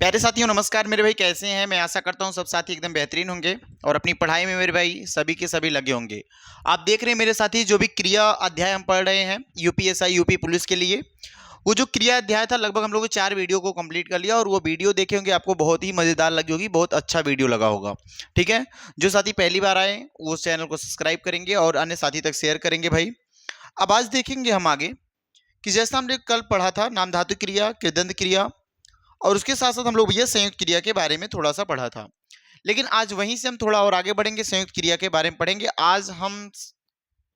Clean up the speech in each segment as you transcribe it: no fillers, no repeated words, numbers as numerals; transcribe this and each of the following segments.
प्यारे साथियों नमस्कार मेरे भाई, कैसे हैं? मैं आशा करता हूं सब साथी एकदम बेहतरीन होंगे और अपनी पढ़ाई में मेरे भाई सभी के सभी लगे होंगे। आप देख रहे हैं मेरे साथी, जो भी क्रिया अध्याय हम पढ़ रहे हैं यूपीएसआई यूपी पुलिस के लिए, वो जो क्रिया अध्याय था लगभग हम लोग 4 वीडियो को कंप्लीट कर लिया और वो वीडियो देखे होंगे, आपको बहुत ही मजेदार लगी होगी, बहुत अच्छा वीडियो लगा होगा। ठीक है, जो साथी पहली बार आए वो चैनल को सब्सक्राइब करेंगे और अन्य साथी तक शेयर करेंगे भाई। अब आज देखेंगे हम आगे कि जैसा हमने कल पढ़ा था नाम धातु क्रिया, कृदंत क्रिया, और उसके साथ साथ हम लोग भैया संयुक्त क्रिया के बारे में थोड़ा सा पढ़ा था। लेकिन आज वहीं से हम थोड़ा और आगे बढ़ेंगे, संयुक्त क्रिया के बारे में पढ़ेंगे। आज हम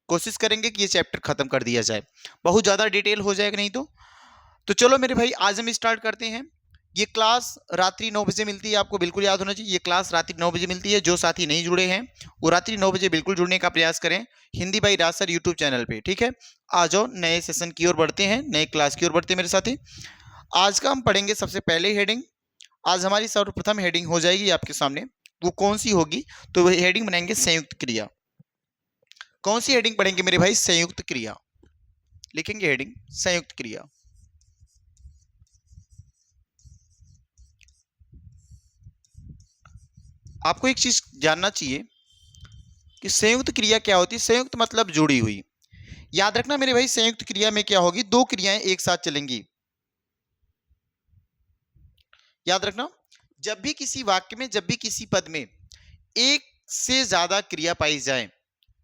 कोशिश करेंगे कि ये चैप्टर खत्म कर दिया जाए, बहुत ज्यादा डिटेल हो जाएगा नहीं तो चलो मेरे भाई आज हम स्टार्ट करते हैं। ये क्लास रात्रि 9 बजे मिलती है, आपको बिल्कुल याद होना चाहिए, ये क्लास रात्रि 9 बजे मिलती है। जो साथी नहीं जुड़े हैं वो रात्रि 9 बजे बिल्कुल जुड़ने का प्रयास करें Hindi by Raj sir YouTube channel पे। ठीक है, आ जाओ नए सेशन की ओर बढ़ते हैं, नए क्लास की ओर बढ़ते हैं मेरे साथी। आज का हम पढ़ेंगे सबसे पहले हेडिंग। आज हमारी सर्वप्रथम हेडिंग हो जाएगी आपके सामने, वो कौन सी होगी? तो वह हेडिंग बनाएंगे संयुक्त क्रिया। कौन सी हेडिंग पढ़ेंगे मेरे भाई? संयुक्त क्रिया। लिखेंगे हेडिंग संयुक्त क्रिया। आपको एक चीज जानना चाहिए कि संयुक्त क्रिया क्या होती है। संयुक्त मतलब जुड़ी हुई। याद रखना मेरे भाई, संयुक्त क्रिया में क्या होगी? दो क्रियाएं एक साथ चलेंगी। याद रखना, जब भी किसी वाक्य में, जब भी किसी पद में एक से ज्यादा क्रिया पाई जाए,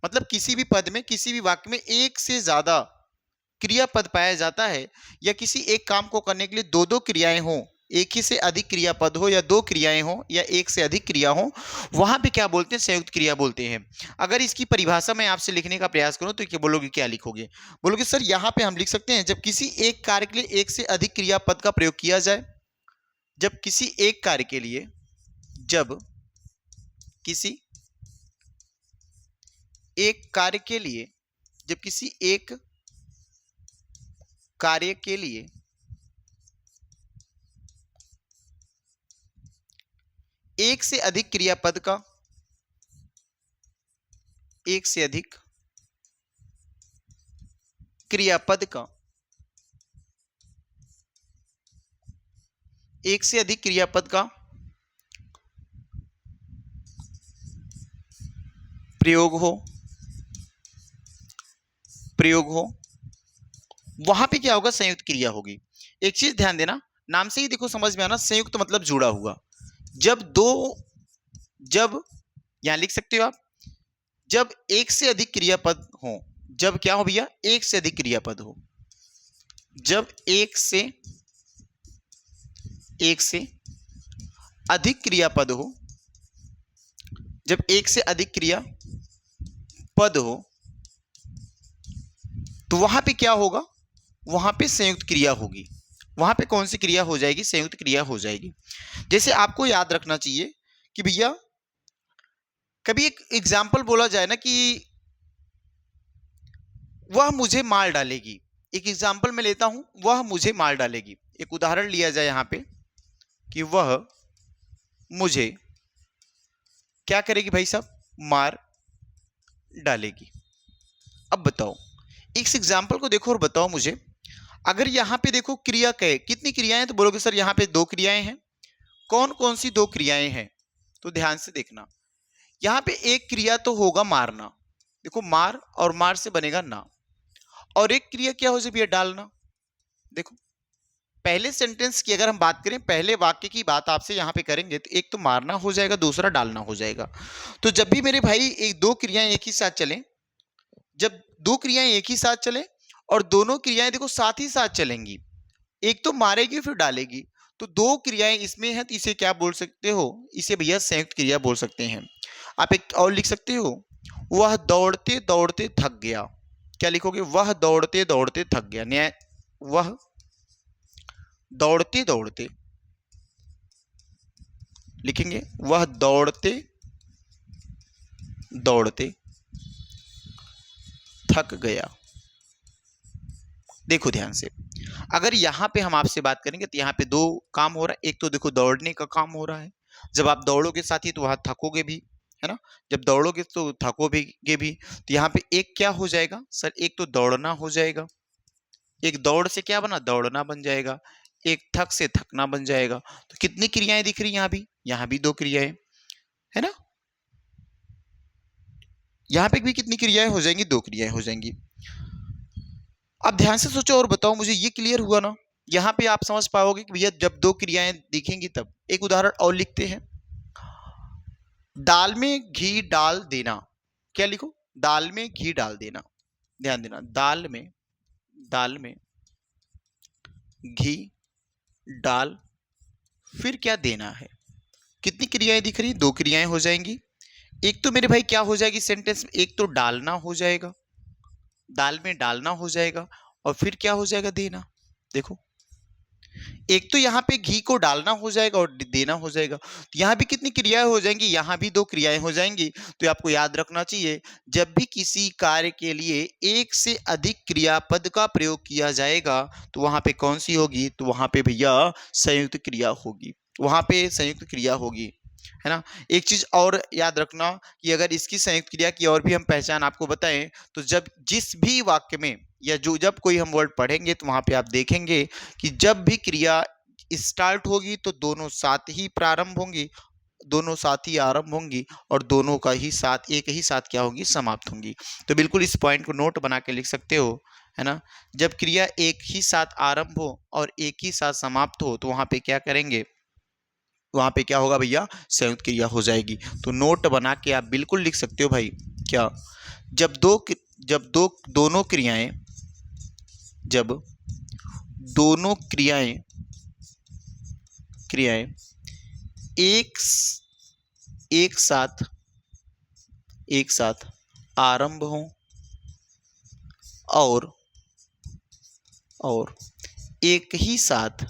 मतलब किसी भी पद में, किसी भी वाक्य में एक से ज्यादा क्रियापद पाया जाता है, या किसी एक काम को करने के लिए दो दो क्रियाएं हो, एक ही से अधिक क्रियापद हो, या दो क्रियाएं हो, या एक से अधिक क्रिया हो, वहां पे क्या बोलते हैं? संयुक्त क्रिया बोलते हैं। अगर इसकी परिभाषा मैं आपसे लिखने का प्रयास करूं तो क्या बोलोगे? क्या लिखोगे? बोलोगे सर यहां पे हम लिख सकते हैं जब किसी एक कार्य के लिए एक से अधिक क्रियापद का प्रयोग किया जाए। जब किसी एक कार्य के लिए, जब किसी एक कार्य के लिए, जब किसी एक कार्य के लिए एक से अधिक क्रियापद का, एक से अधिक क्रियापद का, एक से अधिक क्रियापद का प्रयोग हो, वहां पे क्या होगा? संयुक्त क्रिया होगी। एक चीज ध्यान देना, नाम से ही देखो समझ में आना, संयुक्त मतलब जुड़ा हुआ। जब दो, जब यहां लिख सकते हो आप, जब एक से अधिक क्रियापद हो, जब क्या हो भैया? एक से अधिक क्रियापद हो। जब एक से अधिक क्रियापद हो, जब एक से अधिक क्रियापद हो, तो वहां पे क्या होगा? वहां पे संयुक्त क्रिया होगी। वहां पे कौन सी क्रिया हो जाएगी? संयुक्त क्रिया हो जाएगी। जैसे आपको याद रखना चाहिए कि भैया कभी एक एग्जाम्पल बोला जाए ना कि वह मुझे मार डालेगी। एक एग्जाम्पल मैं लेता हूं, वह मुझे मार डालेगी। एक उदाहरण लिया जाए यहां पे कि वह मुझे क्या करेगी भाई साहब? मार डालेगी। अब बताओ, इस एग्जाम्पल को देखो और बताओ मुझे, अगर यहां पे देखो क्रिया कितनी क्रियाएं हैं, तो बोलोगे सर यहां पे दो क्रियाएं हैं। कौन कौन सी दो क्रियाएं हैं? तो ध्यान से देखना, यहां पे एक क्रिया तो होगा मारना, देखो मार और मार से बनेगा ना, और एक क्रिया क्या हो जाए? डालना। देखो पहले सेंटेंस की अगर हम बात करें, पहले वाक्य की बात आपसे यहां पे करेंगे, तो एक तो मारना हो जाएगा, दूसरा डालना हो जाएगा। तो जब भी मेरे भाई एक दो क्रियाएं एक ही साथ चलें, जब दो क्रियाएं एक ही साथ चलें और दोनों क्रियाएं देखो साथ ही साथ चलेंगी, एक तो मारेगी फिर डालेगी, तो दो क्रियाएं इसमें हैं, तो इसे क्या बोल सकते हो? इसे भैया संयुक्त क्रिया बोल सकते हैं। आप एक और लिख सकते हो, वह दौड़ते दौड़ते थक गया। क्या लिखोगे? वह दौड़ते दौड़ते थक गया। न्याय, वह दौड़ते दौड़ते, लिखेंगे वह दौड़ते दौड़ते थक गया। देखो ध्यान से, अगर यहां पे हम आपसे बात करेंगे तो यहां पे दो काम हो रहा है। एक तो देखो दौड़ने का काम हो रहा है, जब आप दौड़ोगे साथी तो वहां थकोगे भी, है ना? जब दौड़ोगे तो थकोगे भी, तो यहाँ पे एक क्या हो जाएगा सर? एक तो दौड़ना हो जाएगा, एक दौड़ से क्या बना, दौड़ना बन जाएगा। एक थक से थकना बन जाएगा। तो कितनी क्रियाएं दिख रही यहाँ भी दो क्रियाएं, है ना। यहाँ पे भी कितनी क्रियाएं हो जाएंगी, दो क्रियाएं हो जाएंगी। अब ध्यान से सोचो और बताओ मुझे, ये क्लियर हुआ ना। यहाँ पे आप समझ पाओगे कि भैया जब दो क्रियाएं दिखेंगी तब। एक उदाहरण और लिखते हैं, दाल में घी डाल देना। क्या लिखो, दाल में घी डाल देना। ध्यान देना, दाल में घी डाल, फिर क्या देना है। कितनी क्रियाएं दिख रही, दो क्रियाएं हो जाएंगी। एक तो मेरे भाई क्या हो जाएगी सेंटेंस में, एक तो डालना हो जाएगा, दाल में डालना हो जाएगा, और फिर क्या हो जाएगा, देना। देखो, एक तो यहाँ पे घी को डालना हो जाएगा और देना हो जाएगा। तो यहाँ भी कितनी क्रियाएं हो जाएंगी, यहाँ भी दो क्रियाएं हो जाएंगी। तो आपको याद रखना चाहिए, जब भी किसी कार्य के लिए एक से अधिक क्रियापद का प्रयोग किया जाएगा तो वहां पे कौन सी होगी, तो वहां पे भैया संयुक्त क्रिया होगी, वहां पे संयुक्त क्रिया होगी, है ना। एक चीज और याद रखना कि अगर इसकी संयुक्त क्रिया की और भी हम पहचान आपको बताएं, तो जब जिस भी वाक्य में या जो जब कोई हम वर्ड पढ़ेंगे तो वहां पे आप देखेंगे कि जब भी क्रिया स्टार्ट होगी तो दोनों साथ ही प्रारंभ होंगी, दोनों साथ ही आरंभ होंगी, और दोनों का ही साथ एक ही साथ क्या होंगी, समाप्त होंगी। तो बिल्कुल इस पॉइंट को नोट बना के लिख सकते हो, है ना। जब क्रिया एक ही साथ आरंभ हो और एक ही साथ समाप्त हो तो वहां पे क्या करेंगे, वहां पे क्या होगा भैया, संयुक्त क्रिया हो जाएगी। तो नोट बना के आप बिल्कुल लिख सकते हो भाई, क्या, जब दोनों क्रियाएं, जब दोनों क्रियाएं क्रियाएं एक एक साथ एक साथ आरंभ हों और एक ही साथ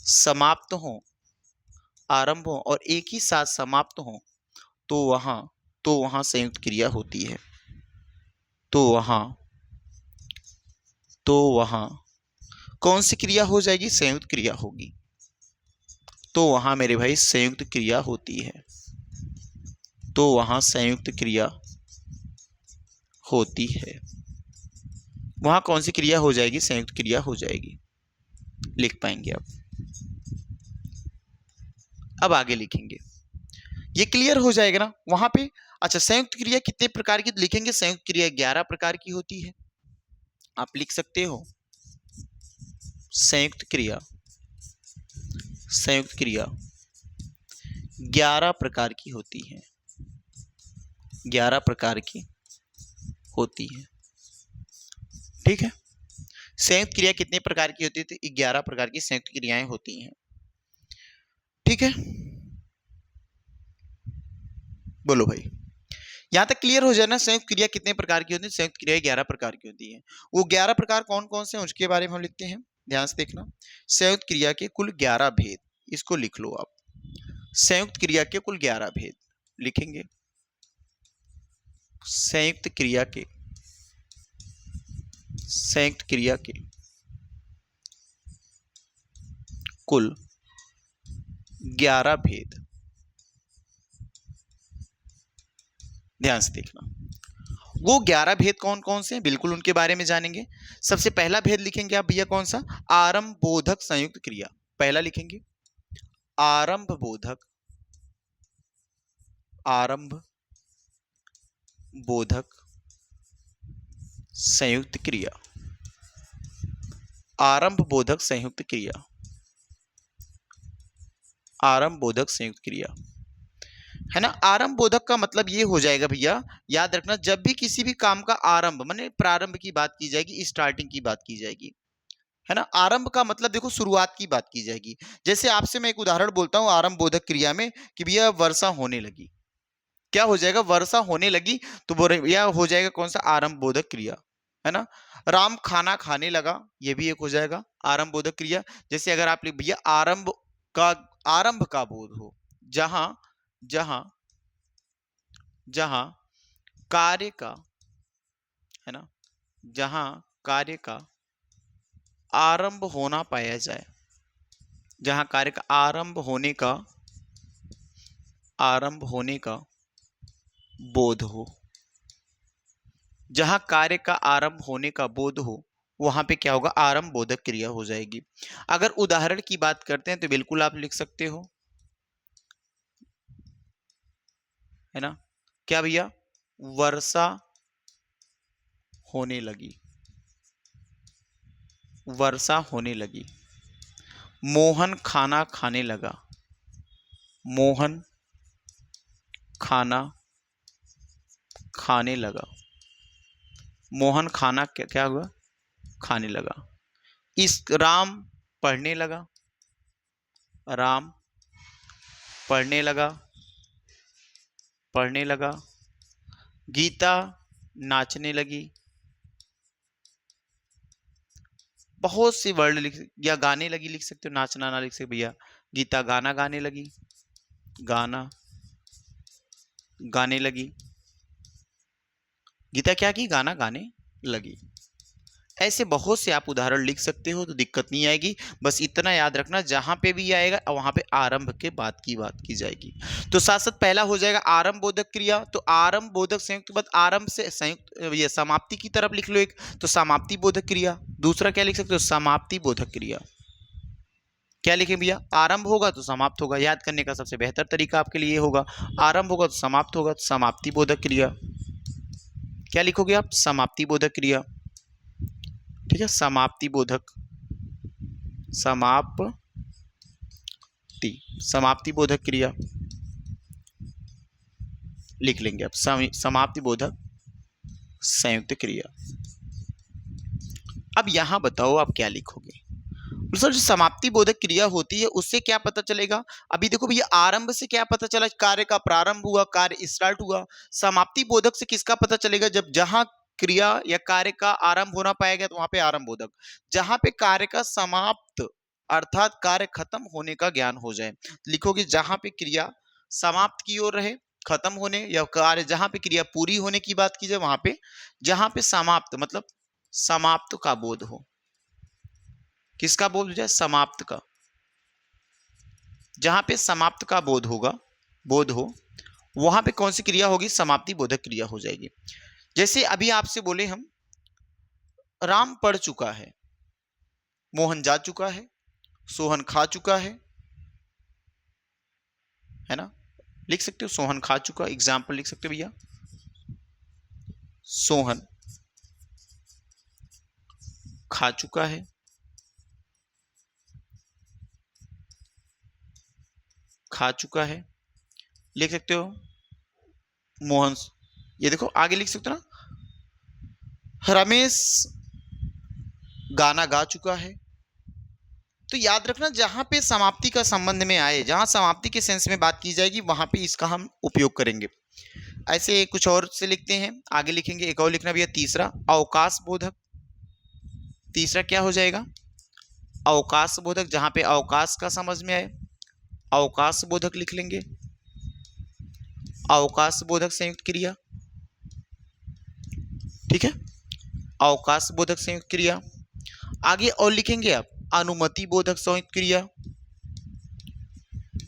समाप्त हों, आरंभ हो और एक ही साथ समाप्त हो, तो वहां संयुक्त क्रिया होती है। तो वहां कौन सी क्रिया हो जाएगी, संयुक्त क्रिया होगी। तो वहां मेरे भाई संयुक्त क्रिया होती है, तो वहां संयुक्त क्रिया होती है। वहां कौन सी क्रिया हो जाएगी, संयुक्त क्रिया हो जाएगी। लिख पाएंगे आप। अब आगे लिखेंगे, ये क्लियर हो जाएगा ना वहां पे। अच्छा, संयुक्त क्रिया कितने प्रकार की लिखेंगे, संयुक्त क्रिया 11 प्रकार की होती है। आप लिख सकते हो, संयुक्त क्रिया 11 प्रकार की होती है, 11 प्रकार की होती है। ठीक है, संयुक्त क्रिया कितने प्रकार की होती है, तो 11 प्रकार की संयुक्त क्रियाएं होती हैं। ठीक है, बोलो भाई, यहां तक क्लियर हो जाए ना। संयुक्त क्रिया कितने प्रकार की होती है, संयुक्त क्रिया 11 प्रकार की होती है। वो 11 प्रकार कौन कौन से हैं उसके बारे में हम लिखते हैं, ध्यान से देखना। संयुक्त क्रिया के कुल 11 भेद, इसको लिख लो आप। संयुक्त क्रिया के कुल 11 भेद लिखेंगे। संयुक्त क्रिया के कुल 11 भेद, ध्यान से देखना। वो 11 भेद कौन कौन से हैं, बिल्कुल उनके बारे में जानेंगे। सबसे पहला भेद लिखेंगे आप भैया, कौन सा, आरंभ बोधक संयुक्त क्रिया। पहला लिखेंगे आरंभ बोधक संयुक्त क्रिया। आरंभ बोधक संयुक्त क्रिया, आरंभ बोधक संयुक्त क्रिया, है ना। आरंभ बोधक का मतलब ये हो जाएगा भैया, याद रखना, जब भी किसी भी काम का आरंभ माने प्रारंभ की बात की जाएगी, स्टार्टिंग की बात की जाएगी, है ना। आरंभ का मतलब देखो शुरुआत की बात की जाएगी। जैसे आपसे मैं एक उदाहरण बोलता हूं आरंभ बोधक क्रिया में कि भैया वर्षा होने लगी, क्या हो जाएगा, वर्षा होने लगी, तो भैया हो जाएगा कौन सा, आरंभ बोधक क्रिया, है ना। राम खाना खाने लगा, ये भी एक हो जाएगा आरंभ बोधक क्रिया। जैसे अगर आप भैया का आरंभ का बोध हो, जहां जहां जहां कार्य का, है ना, जहां कार्य का आरंभ होना पाया जाए, जहां कार्य का आरंभ होने का बोध हो, जहां कार्य का आरंभ होने का बोध हो वहां पे क्या होगा, आरंभ बोधक क्रिया हो जाएगी। अगर उदाहरण की बात करते हैं तो बिल्कुल आप लिख सकते हो, है ना, क्या भैया, वर्षा होने लगी, वर्षा होने लगी। मोहन खाना खाने लगा, मोहन खाना खाने लगा। मोहन खाना क्या क्या हुआ, खाने लगा। इस राम पढ़ने लगा, राम पढ़ने लगा, पढ़ने लगा। गीता नाचने लगी। बहुत सी वर्ड लिख, या गाने लगी लिख सकते हो, नाचना ना लिख सकते भैया। गीता गाना गाने लगी, गाना गाने लगी। गीता क्या की, गाना गाने लगी। ऐसे बहुत से आप उदाहरण लिख सकते हो, तो दिक्कत नहीं आएगी। बस इतना याद रखना, जहां पे भी आएगा वहां पे आरंभ के बाद की बात की जाएगी। तो साथ साथ पहला हो जाएगा आरंभ बोधक क्रिया। तो आरंभ बोधक संयुक्त के बाद आरंभ से संयुक्त ये समाप्ति की तरफ लिख लो एक, तो समाप्ति बोधक क्रिया। दूसरा क्या लिख सकते हो, समाप्ति बोधक क्रिया। क्या लिखें भैया, आरंभ होगा तो समाप्त होगा। याद करने का सबसे बेहतर तरीका आपके लिए होगा, आरंभ होगा तो समाप्त होगा, तो समाप्ति बोधक क्रिया। क्या लिखोगे आप, समाप्ति बोधक क्रिया। ठीक है, समाप्ति बोधक, समाप्ति, समाप्ति बोधक क्रिया लिख लेंगे आप। समाप्ति बोधक संयुक्त क्रिया। अब यहां बताओ आप क्या लिखोगे। सर, जो समाप्ति बोधक क्रिया होती है उससे क्या पता चलेगा। अभी देखो भैया, आरंभ से क्या पता चला, कार्य का प्रारंभ हुआ, कार्य स्टार्ट हुआ। समाप्ति बोधक से किसका पता चलेगा, जब जहां क्रिया या कार्य का आरंभ होना पाएगा तो वहां पे आरंभ बोधक। जहां पे कार्य का समाप्त अर्थात कार्य खत्म होने का ज्ञान हो जाए, लिखोगे जहां पे क्रिया समाप्त की ओर रहे, खत्म होने, या कार्य जहां पे क्रिया पूरी होने की बात की जाए वहां पे, जहां पे समाप्त मतलब समाप्त का बोध हो। किसका बोध हो जाए, समाप्त का। जहां पे समाप्त का बोध होगा, बोध हो, वहां पे कौन सी क्रिया होगी, समाप्ति बोधक क्रिया हो जाएगी। जैसे अभी आपसे बोले हम, राम पढ़ चुका है, मोहन जा चुका है, सोहन खा चुका है ना, लिख सकते हो सोहन खा चुका। एग्जाम्पल लिख सकते हो भैया, सोहन खा चुका है, खा चुका है। लिख सकते हो मोहन, ये देखो आगे लिख सकते हो ना, रमेश गाना गा चुका है। तो याद रखना, जहां पे समाप्ति का संबंध में आए, जहां समाप्ति के सेंस में बात की जाएगी वहां पे इसका हम उपयोग करेंगे। ऐसे कुछ और से लिखते हैं, आगे लिखेंगे। एक और लिखना भैया, तीसरा अवकाश बोधक। तीसरा क्या हो जाएगा, अवकाश बोधक। जहां पे अवकाश का समझ में आए, अवकाश बोधक लिख लेंगे, अवकाश बोधक संयुक्त क्रिया। ठीक है, अवकाश बोधक संयुक्त क्रिया। आगे और लिखेंगे आप, अनुमति बोधक संयुक्त क्रिया,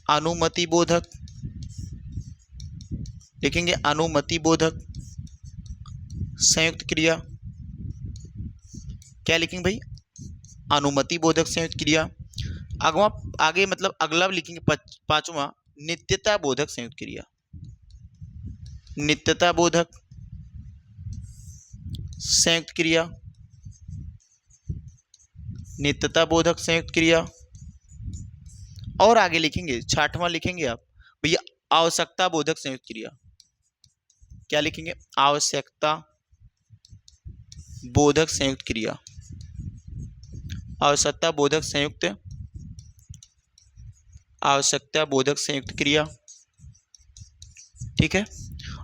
अनुमति बोधक लिखेंगे, अनुमति बोधक संयुक्त क्रिया। क्या लिखेंगे भाई, अनुमति बोधक संयुक्त क्रिया। आगे मतलब अगला लिखेंगे पांचवा, नित्यता बोधक संयुक्त क्रिया, नित्यता बोधक संयुक्त क्रिया, नित्यता बोधक संयुक्त क्रिया। और आगे लिखेंगे, छठवां लिखेंगे आप भैया, आवश्यकता बोधक संयुक्त क्रिया। क्या लिखेंगे, आवश्यकता बोधक संयुक्त क्रिया, आवश्यकता बोधक संयुक्त, आवश्यकता बोधक संयुक्त क्रिया। ठीक है,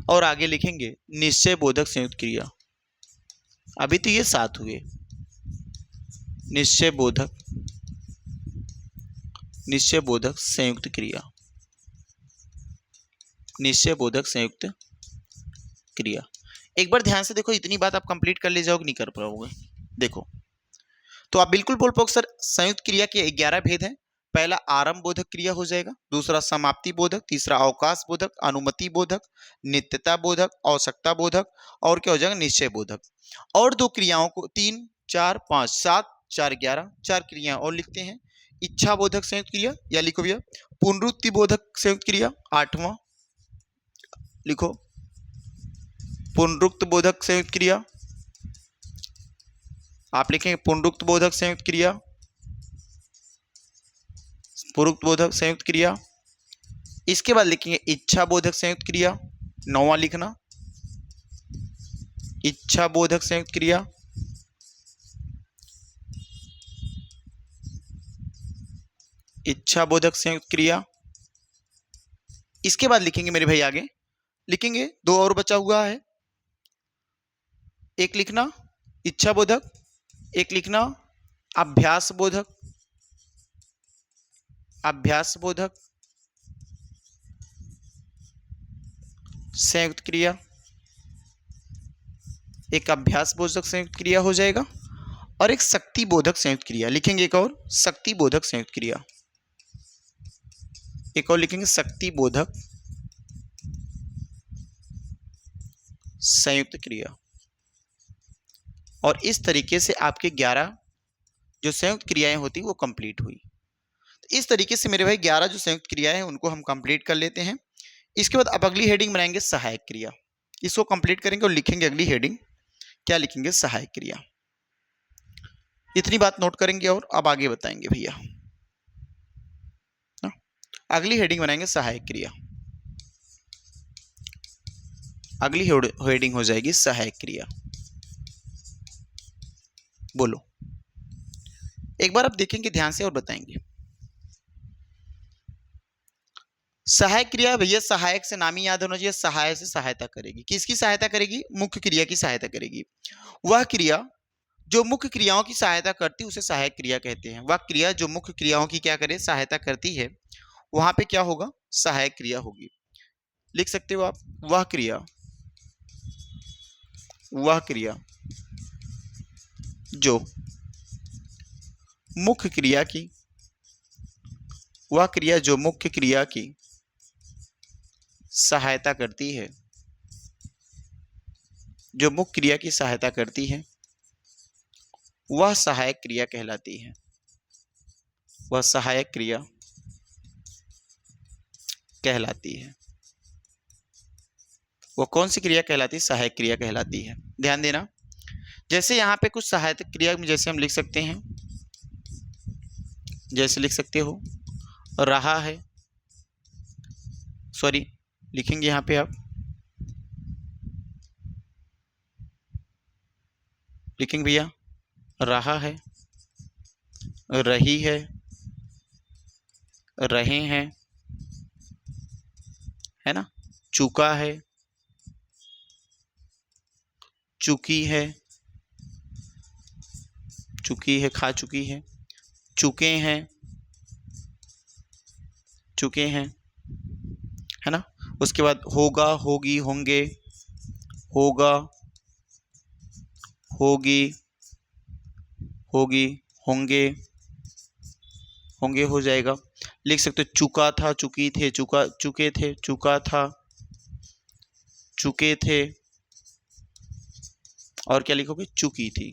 और आगे लिखेंगे निश्चय बोधक संयुक्त क्रिया। अभी तो ये 7 हुए, निश्चय बोधक, निश्चय बोधक संयुक्त क्रिया, निश्चय बोधक संयुक्त क्रिया। एक बार ध्यान से देखो, इतनी बात आप कंप्लीट कर ले जाओगे, नहीं कर पाओगे। देखो, तो आप बिल्कुल बोल पाओगे सर संयुक्त क्रिया के 11 भेद हैं, पहला आरंभ बोधक क्रिया हो जाएगा, दूसरा समाप्ति बोधक, तीसरा अवकाश बोधक, अनुमति बोधक, नित्यता बोधक, आवश्यकता बोधक, और क्या हो जाएगा, निश्चय बोधक। और दो क्रियाओं को 3 4 5 7 4 11 चार क्रियाएं और लिखते हैं। इच्छा बोधक संयुक्त क्रिया, या लिखो भैया पुनरुक्ति बोधक संयुक्त क्रिया, 8वां लिखो पुनरुक्त बोधक संयुक्त क्रिया, आप लिखेंगे पुनरुक्त बोधक संयुक्त क्रिया, पूर्वोक्त बोधक संयुक्त क्रिया। इसके बाद लिखेंगे इच्छा बोधक संयुक्त क्रिया, 9वां लिखना इच्छा बोधक संयुक्त क्रिया। इच्छा बोधक संयुक्त क्रिया। इसके बाद लिखेंगे मेरे भाई आगे लिखेंगे, दो और बचा हुआ है, एक लिखना इच्छा बोधक, एक लिखना अभ्यास बोधक, अभ्यास बोधक संयुक्त क्रिया। एक अभ्यास बोधक संयुक्त क्रिया हो जाएगा, और एक शक्ति बोधक संयुक्त क्रिया लिखेंगे, एक और शक्ति बोधक संयुक्त क्रिया, एक और लिखेंगे शक्ति बोधक संयुक्त क्रिया। और इस तरीके से आपके 11 जो संयुक्त क्रियाएं होती वो कंप्लीट हुई। तो इस तरीके से मेरे भाई 11 जो संयुक्त क्रियाएं हैं उनको हम कंप्लीट कर लेते हैं। इसके बाद अब अगली हेडिंग बनाएंगे सहायक क्रिया, इसको कंप्लीट करेंगे और लिखेंगे अगली हेडिंग, क्या लिखेंगे, सहायक क्रिया। इतनी बात नोट करेंगे और अब आगे बताएंगे भैया। अगली हेडिंग बनाएंगे सहायक क्रिया, अगली हेडिंग हो जाएगी सहायक क्रिया। बोलो एक बार आप देखेंगे ध्यान से और बताएंगे। सहायक क्रिया भैया, सहायक से नाम ही याद होना चाहिए, सहाय से सहायता करेगी। किसकी सहायता करेगी, मुख्य क्रिया की सहायता करेगी। वह क्रिया जो मुख्य क्रियाओं की सहायता करती है उसे सहायक क्रिया कहते हैं। वह क्रिया जो मुख्य क्रियाओं की क्या करे, सहायता करती है, वहां पे क्या होगा, सहायक क्रिया होगी। लिख सकते हो आप, वह क्रिया जो मुख्य क्रिया की, वह क्रिया जो मुख्य क्रिया की सहायता करती है, जो मुख्य क्रिया की सहायता करती है, वह सहायक क्रिया कहलाती है। वह सहायक क्रिया कहलाती है। वह कौन सी क्रिया कहलाती है, सहायक क्रिया कहलाती है। ध्यान देना, जैसे यहाँ पे कुछ सहायक क्रिया में जैसे हम लिख सकते हैं, जैसे लिख सकते हो रहा है, सॉरी लिखेंगे यहाँ पे आप, लिखेंगे भैया रहा है, रही है, रहे हैं, है ना, चुका है, चुकी है, चुकी है, खा चुकी है, चुके हैं, चुके हैं, है ना। उसके बाद होगा, होगी, होंगे, होगा, होगी, होगी, होंगे, होंगे हो जाएगा। लिख सकते हो चुका था, चुकी थे, चुका, चुके थे, चुका था, चुके थे, और क्या लिखोगे, चुकी थी,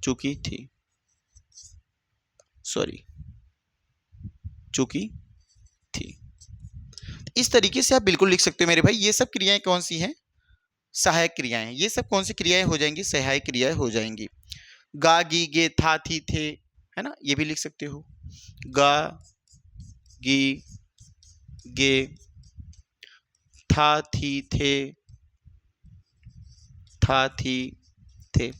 चुकी थी, सॉरी चुकी थी। इस तरीके से आप बिल्कुल लिख सकते हो मेरे भाई। ये सब क्रियाएं कौन सी हैं, सहायक क्रियाएं। ये सब कौन सी क्रियाएं हो जाएंगी, सहायक क्रियाएं हो जाएंगी। गा, गी, गे, था, थी, थे, है ना, ये भी लिख सकते हो। गा, गी, गे, था, थी, थे, था, थी, थे,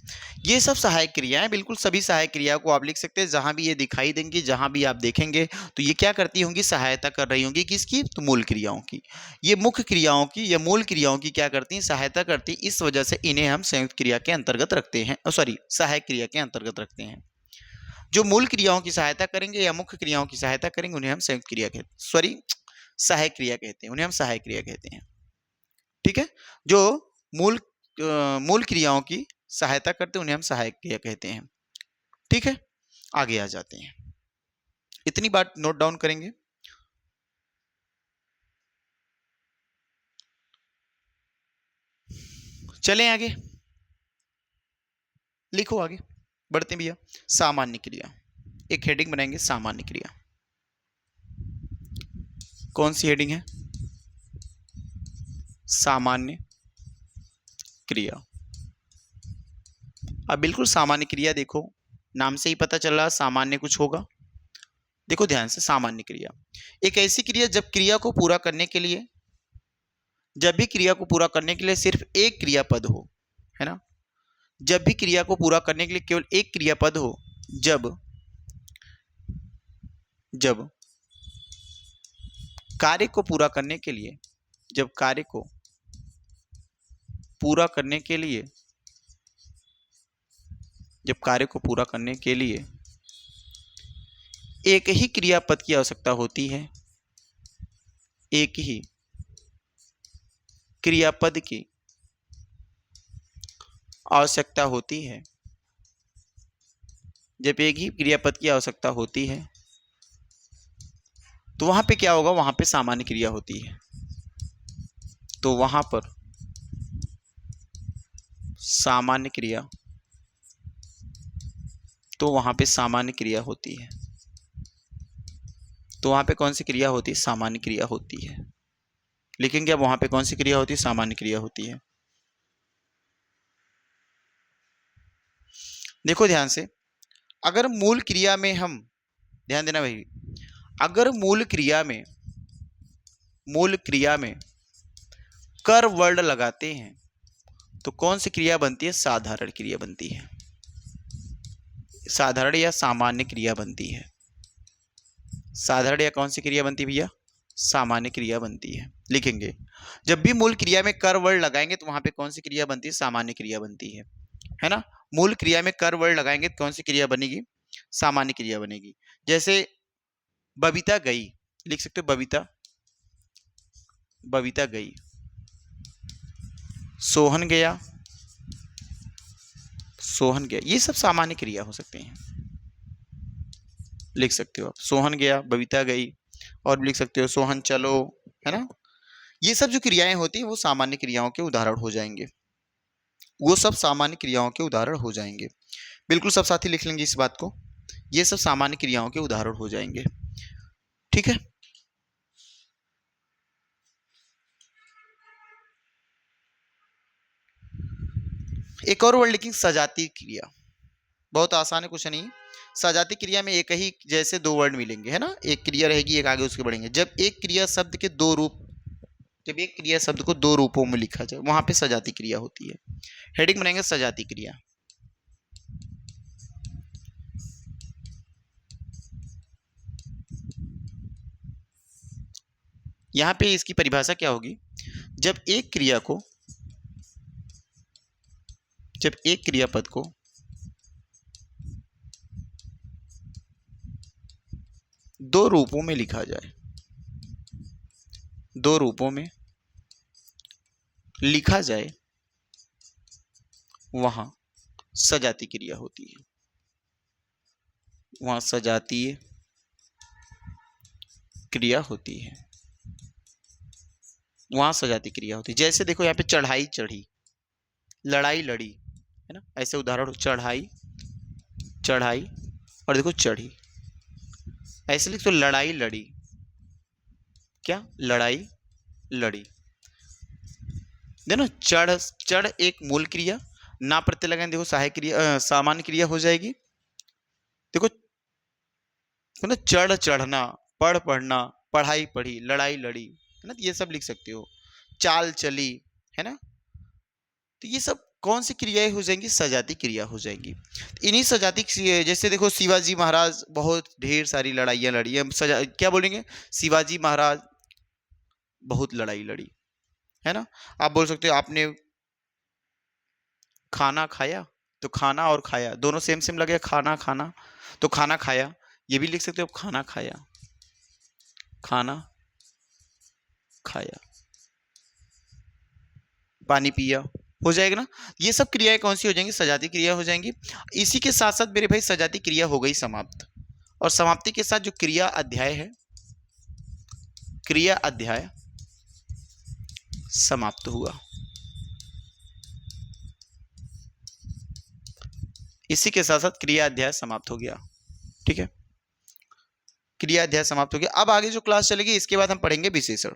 ये सब सहायक क्रियाएं। बिल्कुल सभी सहायक क्रिया को आप लिख सकते हैं। जहां भी ये दिखाई देंगी, जहां भी आप देखेंगे, तो ये क्या करती होंगी, सहायता कर रही होंगी किसकी, तो मूल क्रियाओं की। ये मुख्य क्रियाओं की या मूल क्रियाओं की क्या करती हैं, सहायता करती हैं। इस वजह से इन्हें हम संयुक्त क्रिया के अंतर्गत रखते हैं, सॉरी सहायक क्रिया के अंतर्गत रखते हैं। जो मूल क्रियाओं की सहायता करेंगे या मुख्य क्रियाओं की सहायता करेंगे उन्हें हम संयुक्त क्रिया कहते हैं, सॉरी सहायक क्रिया कहते हैं, उन्हें हम सहायक क्रिया कहते हैं। ठीक है, जो मूल क्रियाओं की सहायता करते हैं उन्हें हम सहायक क्रिया कहते हैं। ठीक है, आगे आ जाते हैं। इतनी बात नोट डाउन करेंगे। चलें आगे, लिखो आगे, बढ़ते हैं भैया। सामान्य क्रिया, एक हेडिंग बनाएंगे, सामान्य क्रिया। कौन सी हेडिंग है? सामान्य क्रिया। अब बिल्कुल सामान्य क्रिया, देखो नाम से ही पता चल रहा सामान्य कुछ होगा। देखो ध्यान से, सामान्य क्रिया एक ऐसी क्रिया जब क्रिया को पूरा करने के लिए, जब भी क्रिया को पूरा करने के लिए सिर्फ एक क्रियापद हो, है ना, जब भी क्रिया को पूरा करने के लिए केवल एक क्रियापद हो, जब जब कार्य को पूरा करने के लिए, जब कार्य को पूरा करने के लिए, जब कार्य को पूरा करने के लिए एक ही क्रियापद की आवश्यकता होती है, एक ही क्रियापद की आवश्यकता होती है, जब एक ही क्रियापद की आवश्यकता होती है, तो वहां पे क्या होगा? वहां पे सामान्य क्रिया होती है। तो वहां पर सामान्य क्रिया, तो वहां पे सामान्य क्रिया होती है। तो वहां पे कौन सी क्रिया होती है? सामान्य क्रिया होती है। लिखेंगे अब वहां पे कौन सी क्रिया होती है? सामान्य क्रिया होती है। देखो ध्यान से, अगर मूल क्रिया में हम, ध्यान देना भाई, अगर मूल क्रिया में कर वर्ड लगाते हैं तो कौन सी क्रिया बनती है? साधारण क्रिया बनती है। साधारण या सामान्य क्रिया बनती है। साधारण या कौन सी क्रिया बनती है भैया? सामान्य क्रिया बनती है। लिखेंगे, जब भी मूल क्रिया में कर वर्ड लगाएंगे तो वहां पे कौन सी क्रिया बनती है? सामान्य क्रिया बनती है ना। मूल क्रिया में कर वर्ड लगाएंगे तो कौन सी क्रिया बनेगी? सामान्य क्रिया बनेगी। जैसे बबीता गई, लिख सकते हो बबीता, बबीता गई। सोहन गया, सोहन गया। ये सब सामान्य क्रिया हो सकते हैं, लिख सकते हो आप। सोहन गया, बबीता गई, और भी लिख सकते हो सोहन चलो, है ना। ये सब जो क्रियाएं होती हैं वो सामान्य क्रियाओं के उदाहरण हो जाएंगे, वो सब सामान्य क्रियाओं के उदाहरण हो जाएंगे। बिल्कुल सब साथी लिख लेंगे इस बात को, ये सब सामान्य क्रियाओं के उदाहरण हो जाएंगे। ठीक है, एक और वर्ड लिखेंगे, सजातीय क्रिया। बहुत आसान है, कुछ नहीं। सजातीय क्रिया में एक ही जैसे दो वर्ड मिलेंगे, है ना, एक क्रिया रहेगी, एक आगे उसके बढ़ेंगे। जब एक क्रिया शब्द के दो रूप, जब एक क्रिया शब्द को दो रूपों में लिखा जाए वहां पे सजातीय क्रिया होती है। हेडिंग बनाएंगे, सजातीय क्रिया। यहां पे इसकी परिभाषा क्या होगी? जब एक क्रिया को, जब एक क्रियापद को दो रूपों में लिखा जाए, दो रूपों में लिखा जाए, वहां सजातीय क्रिया होती है। वहां सजातीय क्रिया होती है, वहां सजातीय क्रिया होती है। जैसे देखो यहाँ पे चढ़ाई चढ़ी, लड़ाई लड़ी, है ना, ऐसे उदाहरण। चढ़ाई, चढ़ाई, और देखो चढ़ी, ऐसे लिख तो लड़ाई लड़ी, क्या? लड़ाई लड़ी। देखो चढ़, चढ़ एक मूल क्रिया, ना प्रत्यय लगाएं, देखो सहायक क्रिया, सामान्य क्रिया हो जाएगी। देखो ना, चढ़ चढ़ना, पढ़ पढ़ना, पढ़ाई पढ़ी, लड़ाई लड़ी, है ना, ये सब लिख सकते हो। चाल चली, है ना, तो ये सब कौन सी क्रियाएं हो जाएंगी? सजातीय क्रिया हो जाएंगी। इन्हीं सजातीय, जैसे देखो शिवाजी महाराज बहुत ढेर सारी लड़ाइयाँ लड़ी, हम सजा क्या बोलेंगे? शिवाजी महाराज बहुत लड़ाई लड़ी, है ना। आप बोल सकते हो आपने खाना खाया, तो खाना और खाया दोनों सेम सेम लगे, खाना खाना, तो खाना खाया, ये भी लिख सकते हो, खाना खाया, खाना खाया, पानी पिया, हो जाएगा ना। ये सब क्रियाएं कौन सी हो जाएंगी? सजातीय क्रिया हो जाएंगी। इसी के साथ साथ मेरे भाई सजातीय क्रिया हो गई समाप्त। और समाप्ति के साथ जो क्रिया अध्याय है, क्रिया अध्याय समाप्त हुआ। इसी के साथ साथ क्रिया अध्याय समाप्त हो गया। ठीक है, क्रिया अध्याय समाप्त हो गया। अब आगे जो क्लास चलेगी इसके बाद हम पढ़ेंगे विशेषण।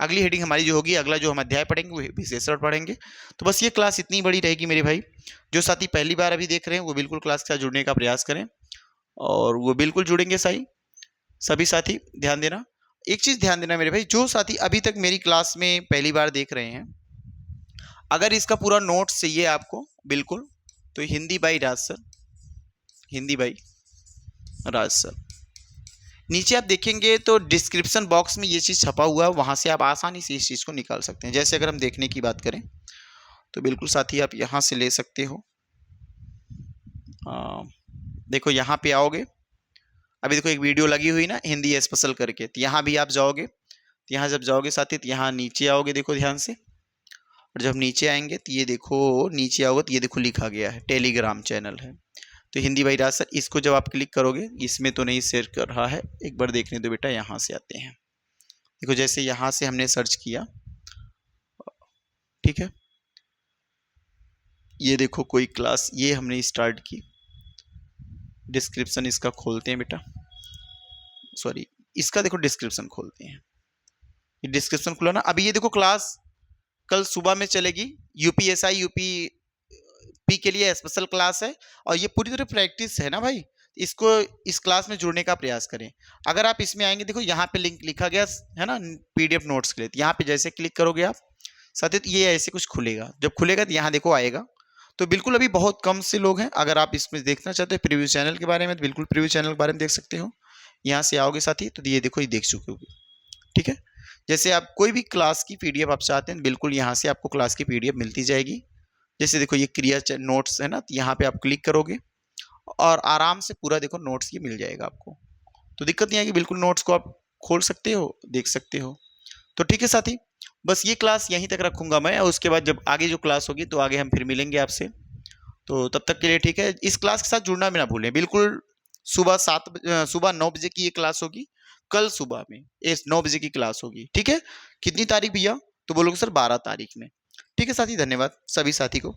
अगली हेडिंग हमारी जो होगी, अगला जो हम अध्याय पढ़ेंगे वो विशेषण पढ़ेंगे। तो बस ये क्लास इतनी बड़ी रहेगी मेरे भाई। जो साथी पहली बार अभी देख रहे हैं वो बिल्कुल क्लास के साथ जुड़ने का प्रयास करें, और वो बिल्कुल जुड़ेंगे सभी साथी ध्यान देना। एक चीज ध्यान देना मेरे भाई, जो साथी अभी तक मेरी क्लास में पहली बार देख रहे हैं, अगर इसका पूरा नोट्स चाहिए आपको बिल्कुल, तो Hindi by Raj sir, Hindi by Raj sir, नीचे आप देखेंगे तो डिस्क्रिप्शन बॉक्स में ये चीज़ छपा हुआ है, वहाँ से आप आसानी से इस चीज़ को निकाल सकते हैं। जैसे अगर हम देखने की बात करें तो बिल्कुल साथी आप यहाँ से ले सकते हो। देखो यहाँ पे आओगे, अभी देखो एक वीडियो लगी हुई ना हिंदी स्पेशल करके, तो यहाँ भी आप जाओगे, तो यहाँ जब जाओगे साथी तो यहाँ नीचे आओगे, देखो ध्यान से, और जब नीचे आएंगे तो ये देखो नीचे आओगे तो ये देखो लिखा गया है टेलीग्राम चैनल है, तो हिंदी बाई राज सर। इसको जब आप क्लिक करोगे, इसमें तो नहीं शेयर कर रहा है, एक बार देखने दो बेटा, यहाँ से आते हैं। देखो जैसे यहाँ से हमने सर्च किया, ठीक है, ये देखो कोई क्लास ये हमने स्टार्ट की, डिस्क्रिप्शन इसका खोलते हैं बेटा, सॉरी इसका देखो डिस्क्रिप्शन खोलते हैं, ये डिस्क्रिप्शन खुला ना। अभी ये देखो क्लास कल सुबह में चलेगी, यूपीएसआई यूपी के लिए स्पेशल क्लास है, और ये पूरी तरह प्रैक्टिस है ना भाई। इसको इस क्लास में जुड़ने का प्रयास करें। अगर आप इसमें आएंगे, देखो यहाँ पे लिंक लिखा गया है ना पीडीएफ नोट्स के लिए, यहाँ पे जैसे क्लिक करोगे आप साथ ही ये ऐसे कुछ खुलेगा, जब खुलेगा तो यहाँ देखो आएगा। तो बिल्कुल अभी बहुत कम से लोग हैं, अगर आप इसमें देखना चाहते हो प्रीव्यू चैनल के बारे में, तो बिल्कुल प्रीव्यू चैनल के बारे में देख सकते हो। यहाँ से आओगे साथी तो ये देखो ये देख चुके होगे। ठीक है, जैसे आप कोई भी क्लास की पीडीएफ आप चाहते हैं, बिल्कुल यहाँ से आपको क्लास की पीडीएफ मिलती जाएगी। जैसे देखो ये क्रिया नोट्स है ना, तो यहाँ पे आप क्लिक करोगे और आराम से पूरा देखो नोट्स ये मिल जाएगा आपको, तो दिक्कत नहीं आएगी, बिल्कुल नोट्स को आप खोल सकते हो, देख सकते हो। तो ठीक है साथी, बस ये क्लास यहीं तक रखूंगा मैं, और उसके बाद जब आगे जो क्लास होगी तो आगे हम फिर मिलेंगे आपसे। तो तब तक के लिए ठीक है, इस क्लास के साथ जुड़ना भी ना भूलें बिल्कुल। सुबह 9 बजे की ये क्लास होगी, कल सुबह में 9 बजे की क्लास होगी। ठीक है, कितनी तारीख भैया? तो बोलोगे सर 12 तारीख में। ठीक है साथी, धन्यवाद सभी साथी को।